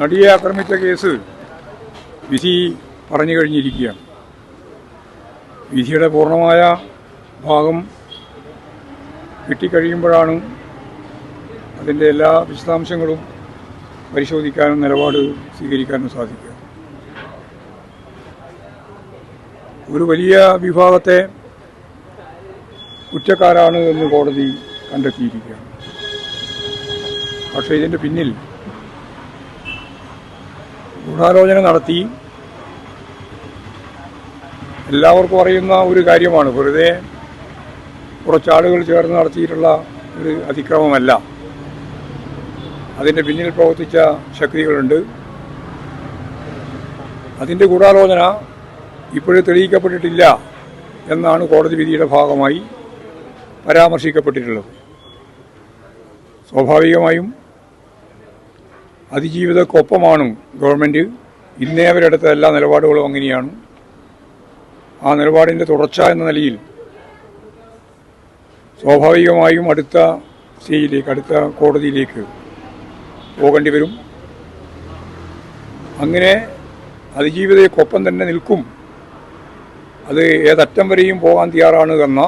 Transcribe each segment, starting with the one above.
നടിയെ ആക്രമിച്ച കേസ് വിധി പറഞ്ഞു കഴിഞ്ഞിരിക്കുകയാണ്. വിധിയുടെ പൂർണ്ണമായ ഭാഗം കിട്ടിക്കഴിയുമ്പോഴാണ് അതിൻ്റെ എല്ലാ വിശദാംശങ്ങളും പരിശോധിക്കാനും നിലപാട് സ്വീകരിക്കാനും സാധിക്കുക. ഒരു വലിയ വിഭാഗത്തെ കുറ്റക്കാരാണ് എന്ന് കോടതി കണ്ടെത്തിയിരിക്കുകയാണ്. പക്ഷേ ഇതിൻ്റെ പിന്നിൽ ഗൂഢാലോചന നടത്തി എല്ലാവർക്കും അറിയുന്ന ഒരു കാര്യമാണ്. വെറുതെ കുറച്ചാളുകൾ ചേർന്ന് നടത്തിയിട്ടുള്ള ഒരു അതിക്രമമല്ല. അതിൻ്റെ പിന്നിൽ പ്രവർത്തിച്ച ശക്തികളുണ്ട്. അതിൻ്റെ ഗൂഢാലോചന ഇപ്പോഴും തെളിയിക്കപ്പെട്ടിട്ടില്ല എന്നാണ് കോടതി വിധിയുടെ ഭാഗമായി പരാമർശിക്കപ്പെട്ടിട്ടുള്ളത്. സ്വാഭാവികമായും അതിജീവിതക്കൊപ്പമാണ് ഗവൺമെൻറ്. ഇന്നേ അവരെടുത്ത എല്ലാ നിലപാടുകളും അങ്ങനെയാണ്. ആ നിലപാടിൻ്റെ തുടർച്ച എന്ന നിലയിൽ സ്വാഭാവികമായും അടുത്ത സ്റ്റേജിലേക്ക്, അടുത്ത കോടതിയിലേക്ക് പോകേണ്ടി വരും. അങ്ങനെ അതിജീവിതയ്ക്കൊപ്പം തന്നെ നിൽക്കും. അത് ഏതറ്റം വരെയും പോകാൻ തയ്യാറാണ് എന്ന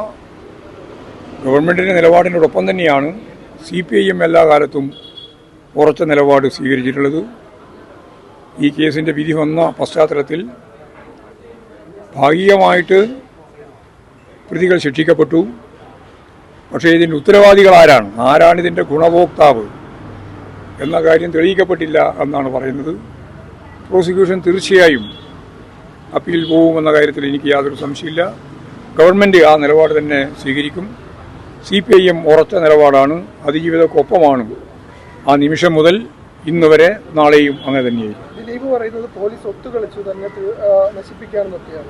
ഗവൺമെൻറ്റിൻ്റെ നിലപാടിനോടൊപ്പം തന്നെയാണ് CPIM എല്ലാ കാലത്തും ഉറച്ച നിലപാട് സ്വീകരിച്ചിട്ടുള്ളത്. ഈ കേസിൻ്റെ വിധി വന്ന പശ്ചാത്തലത്തിൽ ഭാഗികമായിട്ട് പ്രതികൾ ശിക്ഷിക്കപ്പെട്ടു. പക്ഷേ ഇതിൻ്റെ ഉത്തരവാദികൾ ആരാണിതിൻ്റെ ഗുണഭോക്താവ് എന്ന കാര്യം തെളിയിക്കപ്പെട്ടില്ല എന്നാണ് പറയുന്നത്. പ്രോസിക്യൂഷൻ തീർച്ചയായും അപ്പീൽ പോകുമെന്ന കാര്യത്തിൽ എനിക്ക് യാതൊരു സംശയമില്ല. ഗവൺമെൻറ് ആ നിലപാട് തന്നെ സ്വീകരിക്കും. CPIM ഉറച്ച നിലപാടാണ്. അതിജീവിതക്കൊപ്പമാണ്. ആ നിമിഷം മുതൽ ഇന്ന് വരെ, നാളെയും അങ്ങനെ തന്നെയായിരിക്കും. ദിലീപ് പറയുന്നത് പോലീസ് ഒത്തുകളിച്ചു തന്നെ നശിപ്പിക്കാനെന്നൊക്കെയാണ്.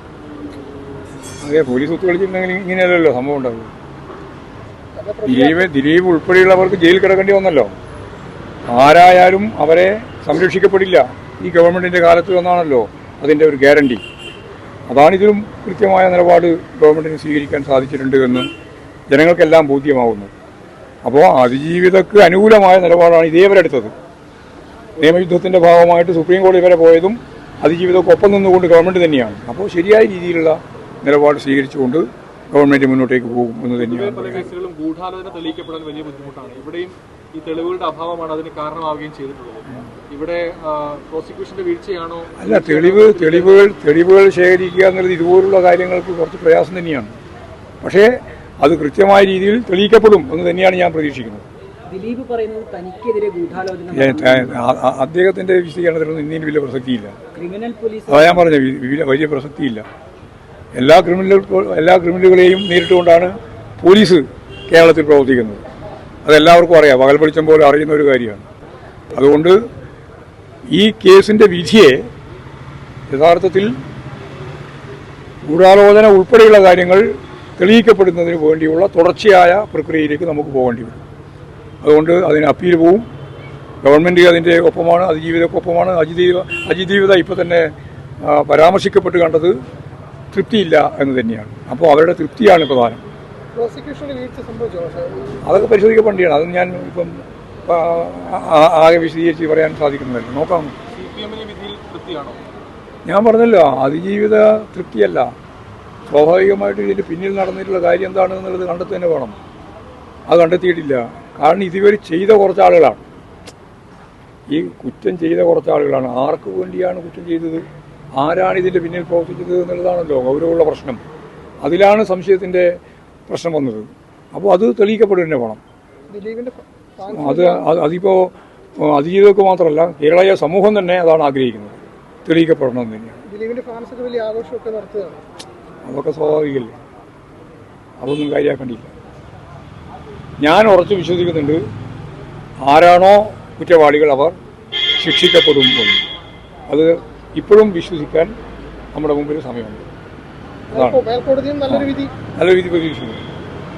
അതെ, പോലീസ് ഒത്തുകളിച്ചിട്ടുണ്ടെങ്കിൽ ഇങ്ങനെയല്ലല്ലോ സംഭവം ഉണ്ടാകും. ദിലീപ് ഉൾപ്പെടെയുള്ളവർക്ക് ജയിലിൽ കിടക്കേണ്ടി വന്നല്ലോ. ആരായാലും അവരെ സംരക്ഷിക്കപ്പെടില്ല ഈ ഗവൺമെൻറ്റിൻ്റെ കാലത്ത് എന്നാണല്ലോ അതിൻ്റെ ഒരു ഗ്യാരണ്ടി. അതാണിതിലും കൃത്യമായ നിലപാട് ഗവൺമെൻറ്റിന് സ്വീകരിക്കാൻ സാധിച്ചിട്ടുണ്ട് എന്ന് ജനങ്ങൾക്കെല്ലാം ബോധ്യമാവുന്നു. അപ്പോൾ അതിജീവിതക്ക് അനുകൂലമായ നിലപാടാണ് ഇതേവരെ എടുത്തത്. നിയമയുദ്ധത്തിൻ്റെ ഭാഗമായിട്ട് സുപ്രീം കോടതി വരെ പോയതും അതിജീവിതക്കൊപ്പം നിന്നുകൊണ്ട് ഗവൺമെൻറ് തന്നെയാണ്. അപ്പോൾ ശരിയായ രീതിയിലുള്ള നിലപാട് സ്വീകരിച്ചുകൊണ്ട് ഗവൺമെൻറ് മുന്നോട്ടേക്ക് പോകും എന്ന് തന്നെയാണ്. പല കേസുകളും ഗൂഢാലോചന തെളിയിക്കപ്പെടാൻ വലിയ ബുദ്ധിമുട്ടാണ്. ഇവിടെയും ഈ തെളിവുകളുടെ അഭാവമാണ് അതിന് കാരണമാവുകയും ചെയ്തിട്ടുള്ളത്. ഇവിടെ പ്രോസിക്യൂഷന്റെ വീഴ്ചയാണോ? അല്ല, തെളിവുകൾ ശേഖരിക്കുക എന്നുള്ളത് ഇതുപോലുള്ള കാര്യങ്ങൾക്ക് കുറച്ച് പ്രയാസം തന്നെയാണ്. പക്ഷേ അത് കൃത്യമായ രീതിയിൽ തെളിയിക്കപ്പെടും എന്ന് തന്നെയാണ് ഞാൻ പ്രതീക്ഷിക്കുന്നത്. ദിലീപ് പറയുന്നത് തനിക്കെതിരെ ഗൂഢാലോചന, അദ്ദേഹത്തിന്റെ വിശദീകരണത്തിലൊന്നും ഇന്ത്യയിൽ വലിയ പ്രസക്തിയില്ല. ക്രിമിനൽ പോലീസ്, അതാ ഞാൻ പറഞ്ഞത്, വലിയ പ്രസക്തിയില്ല. എല്ലാ ക്രിമിനലുകളെയും നേരിട്ടുകൊണ്ടാണ് പോലീസ് കേരളത്തിൽ പ്രവർത്തിക്കുന്നത്. അതെല്ലാവർക്കും അറിയാം, പകൽ വെളിച്ചം പോലെ അറിയുന്ന ഒരു കാര്യമാണ്. അതുകൊണ്ട് ഈ കേസിൻ്റെ വിധിയെ യഥാർത്ഥത്തിൽ ഗൂഢാലോചന ഉൾപ്പെടെയുള്ള കാര്യങ്ങൾ തെളിയിക്കപ്പെടുന്നതിന് വേണ്ടിയുള്ള തുടർച്ചയായ പ്രക്രിയയിലേക്ക് നമുക്ക് പോകേണ്ടി വരും. അതുകൊണ്ട് അതിന് അപ്പീൽ പോവും. ഗവൺമെൻറ് അതിൻ്റെ ഒപ്പമാണ്, അതിജീവിതക്കൊപ്പമാണ്. അതിജീവിത ഇപ്പോൾ തന്നെ പരാമർശിക്കപ്പെട്ട് കണ്ടത് തൃപ്തിയില്ല എന്ന് തന്നെയാണ്. അപ്പോൾ അവരുടെ തൃപ്തിയാണ് പ്രധാനം. അതൊക്കെ പരിശോധിക്കപ്പെടേണ്ടതാണ്. അത് ഞാൻ ഇപ്പം ആകെ വിശദീകരിച്ച് പറയാൻ സാധിക്കുന്നില്ല. നോക്കാം. ഞാൻ പറഞ്ഞല്ലോ, അതിജീവിത തൃപ്തിയല്ല. സ്വാഭാവികമായിട്ട് ഇതിൻ്റെ പിന്നിൽ നടന്നിട്ടുള്ള കാര്യം എന്താണ് എന്നുള്ളത് കണ്ടെത്തി തന്നെ വേണം. അത് കണ്ടെത്തിയിട്ടില്ല. കാരണം ഇതുവരെ ചെയ്ത കുറച്ച് ആളുകളാണ്, ഈ കുറ്റം ചെയ്ത കുറച്ച് ആളുകളാണ്. ആർക്ക് വേണ്ടിയാണ് കുറ്റം ചെയ്തത്, ആരാണ് ഇതിൻ്റെ പിന്നിൽ പ്രവർത്തിച്ചത് എന്നുള്ളതാണല്ലോ ഗൗരവമുള്ള പ്രശ്നം. അതിലാണ് സംശയത്തിൻ്റെ പ്രശ്നം വന്നത്. അപ്പോൾ അത് തെളിയിക്കപ്പെടുക തന്നെ വേണം. അതിപ്പോൾ അതിജീവിതർക്ക് മാത്രമല്ല, കേരളീയ സമൂഹം തന്നെ അതാണ് ആഗ്രഹിക്കുന്നത്. തെളിയിക്കപ്പെടണമെന്ന് തന്നെയാണ്. അതൊക്കെ സ്വാഭാവികമല്ലേ, അതൊന്നും കാര്യമാക്കേണ്ടിയില്ല. ഞാൻ ഉറച്ചു വിശ്വസിക്കുന്നുണ്ട്, ആരാണോ കുറ്റവാളികൾ അവർ ശിക്ഷിക്കപ്പെടും എന്ന്. അത് ഇപ്പോഴും വിശ്വസിക്കാൻ നമ്മുടെ മുമ്പിൽ സമയമുണ്ട്. അതാണ് നല്ലൊരു വിധി പ്രതീക്ഷിക്കുന്നത്.